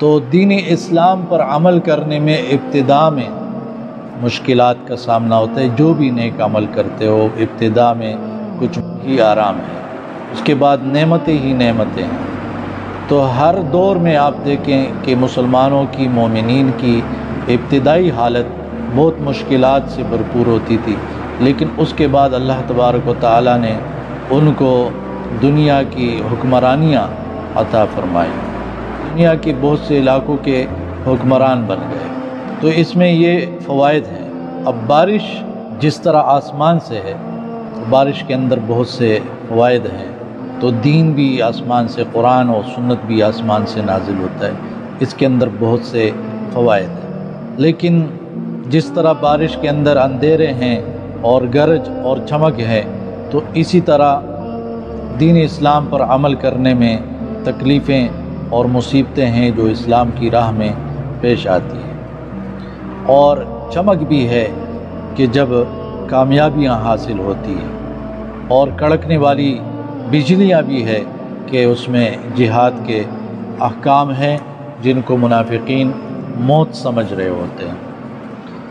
تو دین اسلام پر عمل کرنے میں ابتدا میں مشکلات کا سامنا ہوتا ہے. جو بھی نیک عمل کرتے ہو ابتدا میں کچھ ہی آرام ہے، اس کے بعد نعمتیں ہی نعمتیں ہیں. تو ہر دور میں آپ دیکھیں کہ مسلمانوں کی، مومنین کی ابتدائی حالت بہت مشکلات سے بھرپور ہوتی تھی، لیکن اس کے بعد اللہ تبارک و تعالیٰ نے ان کو دنیا کی حکمرانیاں عطا فرمائی، دنیا کے بہت سے علاقوں کے حکمران بن گئے. تو اس میں یہ فوائد ہیں. اب بارش جس طرح آسمان سے ہے، بارش کے اندر بہت سے فوائد ہیں. تو دین بھی آسمان سے، قرآن اور سنت بھی آسمان سے نازل ہوتا ہے، اس کے اندر بہت سے فوائد ہیں. لیکن جس طرح بارش کے اندر اندھیرے ہیں اور گرج اور چمک ہے، تو اسی طرح دین اسلام پر عمل کرنے میں تکلیفیں اور مصیبتیں ہیں جو اسلام کی راہ میں پیش آتی ہیں. اور چمک بھی ہے کہ جب کامیابیاں حاصل ہوتی ہیں، اور کڑکنے والی بجلیاں بھی ہے کہ اس میں جہاد کے احکام ہیں جن کو منافقین موت سمجھ رہے ہوتے ہیں.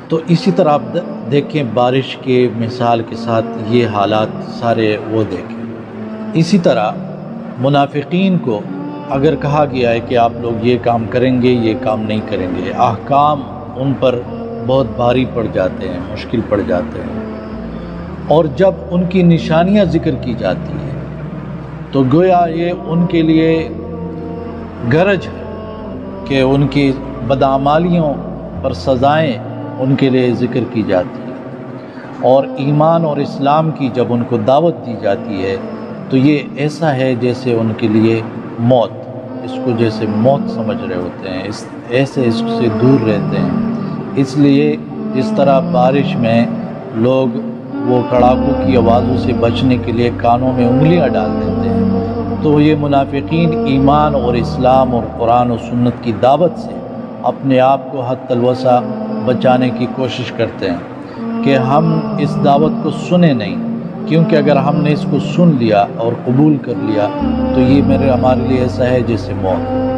تو اسی طرح آپ دیکھیں بارش کے مثال کے ساتھ یہ حالات سارے وہ دیکھیں. اسی طرح منافقین کو اگر کہا گیا ہے کہ آپ لوگ یہ کام کریں گے، یہ کام نہیں کریں گے، احکام ان پر بہت بھاری پڑ جاتے ہیں، مشکل پڑ جاتے ہیں. اور جب ان کی نشانیاں ذکر کی جاتی ہیں تو گویا یہ ان کے لیے گرج ہے کہ ان کی بدعمالیوں پر سزائیں ان کے لیے ذکر کی جاتی ہیں. اور ایمان اور اسلام کی جب ان کو دعوت دی جاتی ہے تو یہ ایسا ہے جیسے ان کے لیے موت، اس کو جیسے موت سمجھ رہے ہوتے ہیں، ایسے اس سے دور رہتے ہیں. اس لیے جس طرح بارش میں لوگ وہ کڑاکوں کی آوازوں سے بچنے کے لیے کانوں میں انگلیاں ڈال دیتے ہیں، تو یہ منافقین ایمان اور اسلام اور قرآن و سنت کی دعوت سے اپنے آپ کو حد الوسع بچانے کی کوشش کرتے ہیں کہ ہم اس دعوت کو سنیں نہیں، کیونکہ اگر ہم نے اس کو سن لیا اور قبول کر لیا تو یہ ہمارے لیے ایسا ہے جیسے موت.